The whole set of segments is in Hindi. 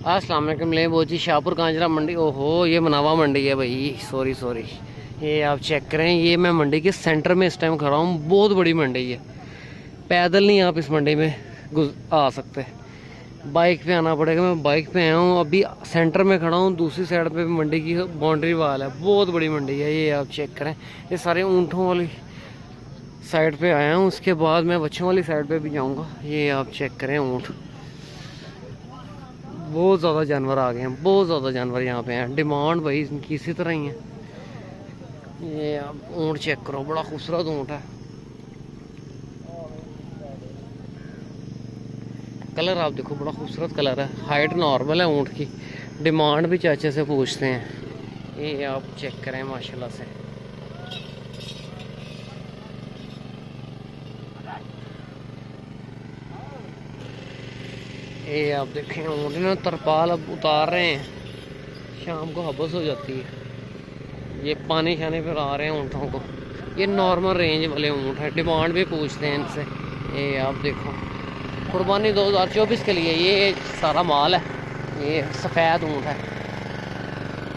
अस्सलाम वालेकुम ले बोची शाहपुर कांजरा मंडी। ओहो ये मनावा मंडी है भाई, सॉरी सॉरी। ये आप चेक करें, ये मैं मंडी के सेंटर में इस टाइम खड़ा हूँ। बहुत बड़ी मंडी है, पैदल नहीं आप इस मंडी में आ सकते, बाइक पे आना पड़ेगा। मैं बाइक पे आया हूँ, अभी सेंटर में खड़ा हूँ। दूसरी साइड पे भी मंडी की बाउंड्री वाल है, बहुत बड़ी मंडी है। ये आप चेक करें, ये सारे ऊँटों वाली साइड पे आया हूँ। उसके बाद मैं बच्चों वाली साइड पे भी जाऊँगा। ये आप चेक करें, ऊँट, बहुत ज़्यादा जानवर आ गए हैं, बहुत ज़्यादा जानवर यहाँ पे हैं। डिमांड भाई इनकी इसी तरह ही है। ये आप ऊँट चेक करो, बड़ा खूबसूरत ऊँट है। कलर आप देखो, बड़ा खूबसूरत कलर है। हाइट नॉर्मल है ऊँट की, डिमांड भी चाचे से पूछते हैं। ये आप चेक करें माशाल्लाह से। ये आप देखें ऊँट ना, तरपाल अब उतार रहे हैं, शाम को हबस हो जाती है। ये पानी शाने पर आ रहे हैं ऊँटों को। ये नॉर्मल रेंज वाले ऊँट हैं, डिमांड भी पूछते हैं इनसे। ये आप देखो, कुर्बानी 2024 के लिए ये सारा माल है। ये सफ़ेद ऊँट है।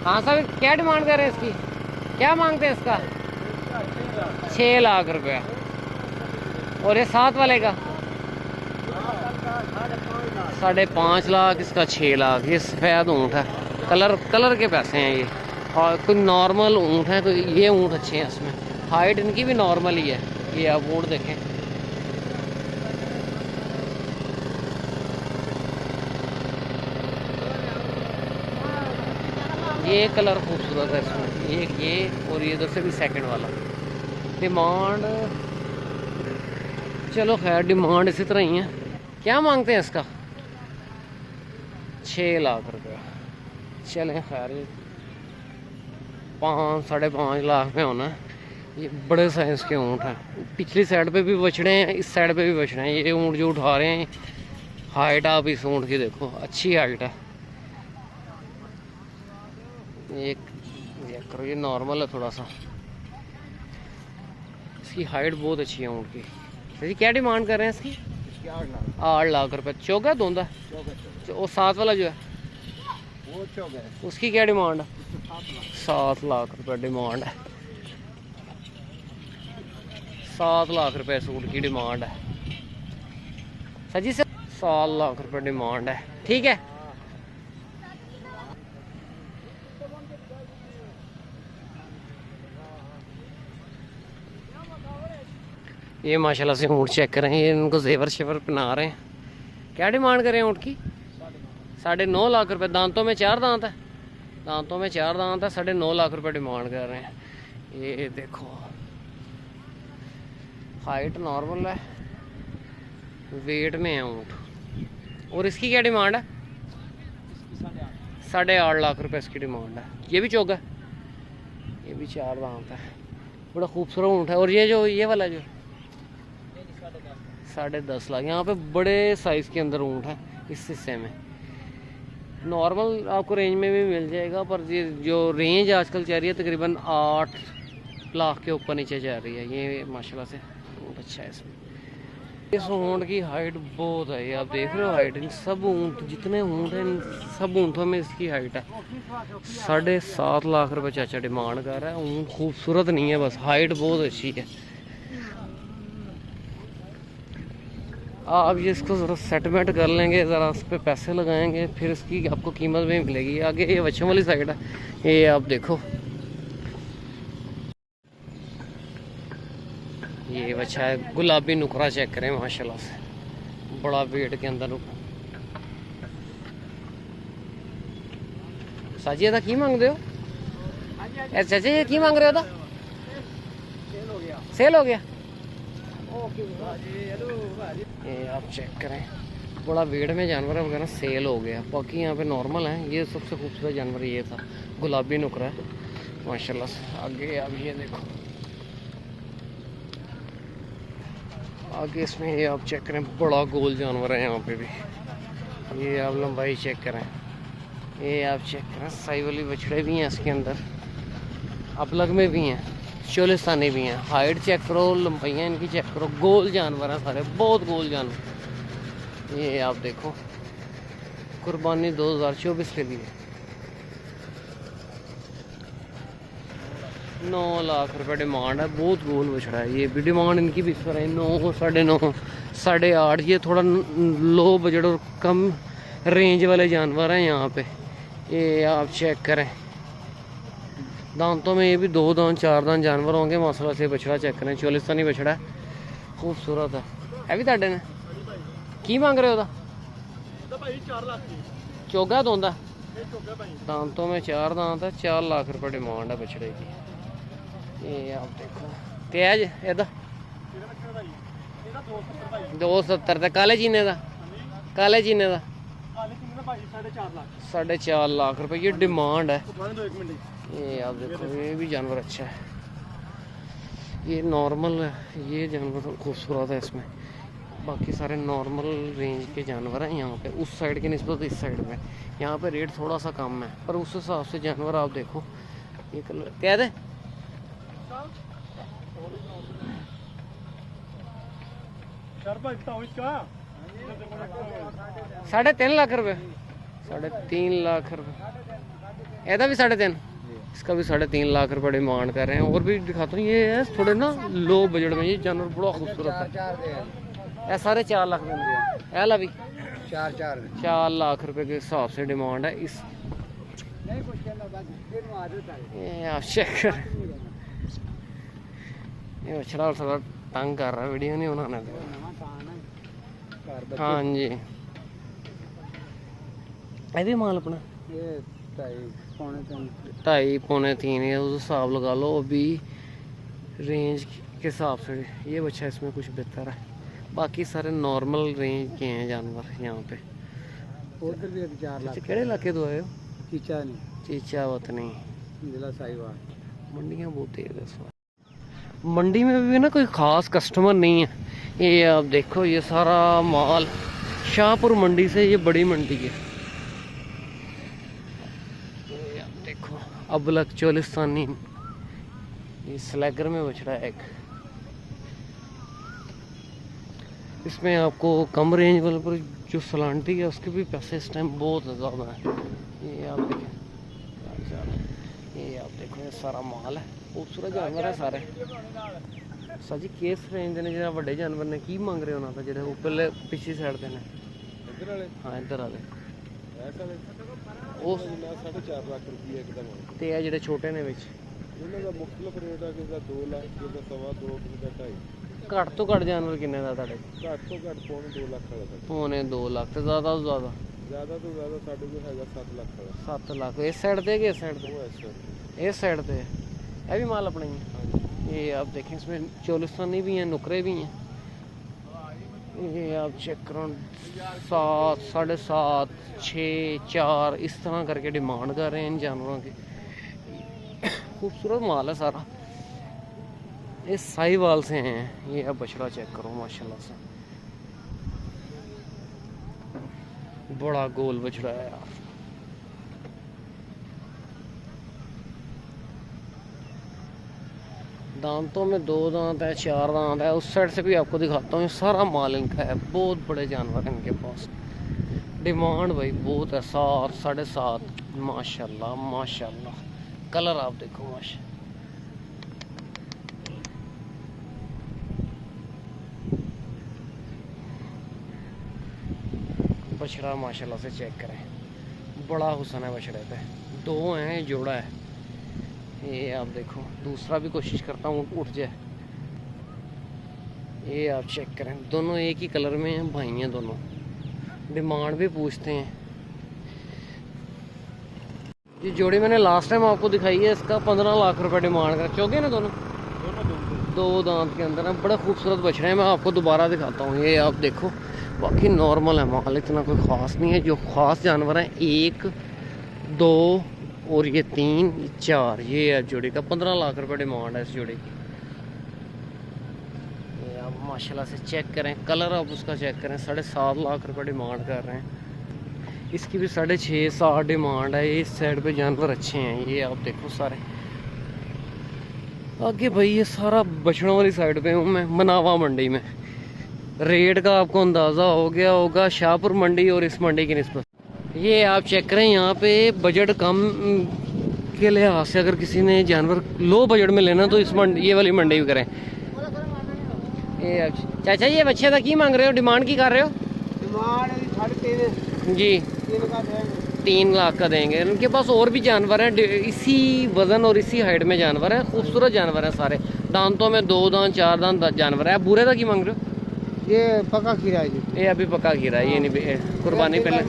हाँ सर, क्या डिमांड कर रहे हैं इसकी, क्या मांगते हैं इसका? 6 लाख रुपया। और ये 7 वाले का 5.5 लाख, इसका 6 लाख। ये सफ़ेद ऊँट है, कलर के पैसे हैं ये। और कोई नॉर्मल ऊँट है तो ये ऊँट अच्छे हैं, इसमें हाइट इनकी भी नॉर्मल ही है। ये आप ऊँट देखें, ये कलर खूबसूरत है इसमें, ये और ये इधर से भी सेकंड वाला। डिमांड चलो खैर, डिमांड इसी तरह ही है। क्या मांगते हैं इसका? 6 लाख रुपया। चलें खैर, ये 5-5.5 लाख में होना है। ये बड़े साइज के ऊँट हैं। पिछली साइड पे भी बछड़े हैं, इस साइड पे भी बछड़े हैं। ये ऊँट जो उठा रहे हैं, हाइट आप इस ऊँट की देखो, अच्छी हाइट है। एक करो, ये नॉर्मल है थोड़ा सा, इसकी हाइट बहुत अच्छी है ऊँट की। क्या डिमांड कर रहे हैं इसकी? 8 लाख रुपये। चौका धोंदा, वो 7 वाला जो है वो चौका है, उसकी क्या डिमांड है? 7 लाख रुपये डिमांड है। 7 लाख रुपये सूट की डिमांड है सर जी। 7 लाख रुपये डिमांड है, ठीक है। ये माशाल्लाह से ऊँट चेक करें, ये इनको जेवर शेवर पहना रहे हैं। क्या डिमांड करें ऊँट की? 9.5 लाख रुपए। दांतों में 4 दांत है, दांतों में 4 दांत है। 9.5 लाख रुपए डिमांड कर रहे हैं। ये देखो, हाइट नॉर्मल है, वेट में है ऊँट। और इसकी क्या डिमांड है? 8.5 लाख रुपए इसकी डिमांड है। ये भी चौगा, ये भी 4 दांत है, बड़ा खूबसूरत ऊँट है। और ये जो ये वाला जो 10.5 लाख। यहाँ पे बड़े साइज़ के अंदर ऊँट है इस हिस्से में। नॉर्मल आपको रेंज में भी मिल जाएगा, पर ये जो रेंज आजकल चल रही है तकरीबन 8 लाख के ऊपर नीचे जा रही है। ये माशाल्लाह से ऊँट अच्छा है इसमें। इस ऊँट की हाइट बहुत है, ये आप देख रहे हो हाइट। इन सब ऊँट, जितने ऊँट हैं, इन सब ऊँटों में इसकी हाइट है। 7.5 लाख रुपये चाचा डिमांड कर रहा है। ऊँट खूबसूरत नहीं है, बस हाइट बहुत अच्छी है। आप ये इसको ज़रा सेटलमेंट कर लेंगे, ज़रा उस पर पैसे लगाएंगे, फिर इसकी आपको कीमत भी मिलेगी। आगे ये बच्चों वाली साइड है, ये आप देखो, ये बच्चा है, गुलाबी नुकरा चेक करें माशाल्लाह से, बड़ा वेट के अंदर। साजी था की मांग रहे हो? चाचा ये की मांग रहे हो? था सेल हो गया। ये आप चेक करें, बड़ा वेट में जानवर है वगैरह, सेल हो गया। बाकी यहाँ पे नॉर्मल है। ये सबसे खूबसूरत जानवर ये था, गुलाबी नुकरा है माशाल्लाह से। आगे आप ये देखो, आगे इसमें ये आप चेक करें, बड़ा गोल जानवर है यहाँ पे भी। ये आप लंबाई चेक करें, ये आप चेक करें, साई वाली बछड़े भी हैं इसके अंदर, अपलग में भी हैं, चोलिस्तानी भी हैं। हाइट चेक करो, लंबाइयाँ इनकी चेक करो, गोल जानवर हैं सारे, बहुत गोल जानवर। ये आप देखो, कुर्बानी 2024 के लिए 9 लाख रुपए डिमांड है। बहुत गोल बछड़ा है। ये भी डिमांड इनकी भी इस पर है 9, 9.5, 8.5। ये थोड़ा लो बजट और कम रेंज वाले जानवर हैं यहाँ पे। ये आप चेक करें, दांतों में ये भी 2 दांत 4 दांत जानवर होंगे माशाल्लाह से। बछड़ा चेक करें, चोलिस्तानी बछड़ा है, खूबसूरत है भी। ताड़े ने की मांग रहे हो? 4 लाख चौगा दोंदा, दांतों में 4 दांत है। 4 लाख रुपए डिमांड है बछड़े की। ये आप देखो तेज एदा 270 काले चीने का, काले चीने का 4.5 लाख रुपए ये डिमांड है। ये आप देखो, ये भी जानवर अच्छा है। ये नॉर्मल है, ये जानवर खूबसूरत है इसमें। बाकी सारे नॉर्मल रेंज के जानवर हैं यहाँ पे। उस साइड की निस्बत इस साइड में यहाँ पे रेट थोड़ा सा कम है, पर उस हिसाब से जानवर आप देखो। ये कलर क्या है? 3.5 लाख रुपए, 3.5 लाख रुपए। एदा भी 3.5, इसका भी 3.5 लाख रुपए डिमांड कर रहे हैं। और भी दिखाता हूँ, ये है थोड़े ना लो बजट में। ये जानवर बड़ा खूबसूरत है। ये सारे 4 लाख में एला भी 4 लाख रुपए के हिसाब से डिमांड है इस। ये आप चेक करें, ये बछड़ा थोड़ा तंग कर रहा है, वीडियो नहीं बनाने दे। हाँ जी, ये भी माल अपना 2.5 पौने 3 है। उस हिसाब लगा लो अभी रेंज के हिसाब से। ये बच्चा इसमें कुछ बेहतर है। बाकी सारे नॉर्मल रेंज के हैं जानवर यहाँ पे। उधर भी 4 लाख। केड़े इलाके तो आए हो? चीचा नहीं, चीचा वतनी जिला साहिवाल। मंडियाँ बहुत तेज है इस बार। मंडी में भी ना कोई ख़ास कस्टमर नहीं है। ये आप देखो, ये सारा माल शाहपुर मंडी से, ये बड़ी मंडी है। ये आप देखो अबलक चोलिस्तानी, ये स्लैगर में बछड़ा है एक। इसमें आपको कम रेंज वाले पर जो सलांटी है उसके भी पैसे इस टाइम बहुत ज़्यादा है। ये आप देखें, ये आप देखो, ये सारा माल है। खूबसूरत जानवर है सारे। सर जी किस रेंज ने जो बड़े जानवर ने की मांग रहे हो ना, तो जो ऊपर पिछली साइड के ने? हाँ इधर वाले ਉਹ 4.5 ਲੱਖ ਰੁਪਏ ਇੱਕਦਮ। ਤੇ ਆ ਜਿਹੜੇ ਛੋਟੇ ਨੇ ਵਿੱਚ ਇਹਨਾਂ ਦਾ ਮੁxtਲਫ ਰੇਟ ਆ, ਕਿਸੇ ਦਾ 2 ਲੱਖ, ਕਿਸੇ ਦਾ 2.5, ਕਿਸੇ ਦਾ 2.5। ਘੱਟ ਤੋਂ ਘੱਟ ਜਾਨਵਰ ਕਿੰਨੇ ਦਾ ਤੁਹਾਡੇ? ਘੱਟ ਤੋਂ ਘੱਟ ਪੌਣੇ 2 ਲੱਖ ਵਾਲਾ ਸਾਡਾ। ਪੌਣੇ 2 ਲੱਖ ਤੇ ਜ਼ਿਆਦਾ ਤੋਂ ਜ਼ਿਆਦਾ? ਜ਼ਿਆਦਾ ਤੋਂ ਜ਼ਿਆਦਾ ਸਾਡੇ ਕੋਲ ਹੈਗਾ 7 ਲੱਖ ਵਾਲਾ। 7 ਲੱਖ ਇਸ ਸਾइड ਤੇ कि इस साइड पे? इस साइड पे है भी माल अपने ही। ये आप देखें, इसमें चोलिस्तानी भी हैं, नुकरे भी हैं। ये आप चेक करो, 7, 7.5, 6, 4 इस तरह करके डिमांड कर रहे हैं इन जानवरों की। खूबसूरत माल है सारा। ये साहिवाल से हैं। ये आप बछड़ा चेक करो माशाल्लाह से, बड़ा गोल बछड़ा है यार। दांतों में 2 दांत है, 4 दांत है। उस साइड से भी आपको दिखाता हूँ। सारा माल इनका है, बहुत बड़े जानवर हैं इनके पास। डिमांड भाई बहुत है, 7, 7.5 माशाल्लाह माशाल्लाह। कलर आप देखो माशा, बछड़ा माशाल्लाह से चेक करें, बड़ा हुसन है बछड़े पे। 2 हैं, जोड़ा है। ये आप देखो, दूसरा भी कोशिश करता हूँ उठ जाए। ये आप चेक करें, दोनों एक ही कलर में हैं, भाई हैं दोनों। डिमांड भी पूछते हैं। ये जोड़ी मैंने लास्ट टाइम आपको दिखाई है, इसका 15 लाख रुपए डिमांड कर। चौके ना दोनों 2 दांत के अंदर है, बड़ा खूबसूरत बछड़े हैं। मैं आपको दोबारा दिखाता हूँ। ये आप देखो, बाकी नॉर्मल है माल, इतना कोई ख़ास नहीं है। जो ख़ास जानवर हैं 1, 2 और ये 3, 4, ये है जोड़ी का। 15 लाख रुपए डिमांड है इस जोड़ी की। ये आप माशाल्लाह से चेक करें, कलर आप उसका चेक करें। 7.5 लाख रुपए डिमांड कर रहे हैं। इसकी भी 6.5, 7 डिमांड है। इस साइड पे जानवर अच्छे हैं। ये आप देखो सारे। आगे भाई ये सारा बछड़ों वाली साइड पे हूँ मैं, मनावा मंडी में। रेट का आपको अंदाज़ा हो गया होगा शाहपुर मंडी और इस मंडी की निस्बत। ये आप चेक करें यहाँ पे बजट कम के लिहाज से अगर किसी ने जानवर लो बजट में लेना तो इस ये वाली मंडी भी करें। ये चाचा ये बच्चे का की मांग रहे हो, डिमांड की कर रहे हो? जी 3 लाख का देंगे। उनके पास और भी जानवर हैं इसी वजन और इसी हाइट में जानवर हैं, खूबसूरत जानवर हैं सारे, दांतों में 2 दांत 4 दांत जानवर है। बूरे का की मांग रहे हो? ये पक्का खीरा है जी, ये अभी पक्का खीरा है, ये नहीं कुर्बानी पहले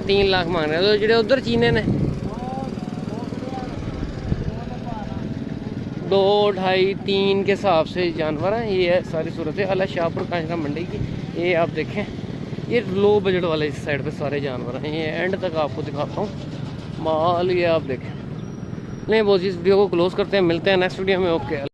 3 लाख मांग रहे हैं। तो ਜਿਹੜੇ उधर चीने ने 2 2.5 3 के हिसाब से जानवर हैं। ये है सारी सूरत है अला शाहपुर कांजरा मंडी की। ये आप देखें ये लो बजट वाले इस साइड पे सारे जानवर हैं। ये एंड तक आपको दिखाता हूँ माल, ये आप देखें। नहीं वो इस वीडियो को क्लोज करते हैं, मिलते हैं नेक्स्ट वीडियो में। ओके।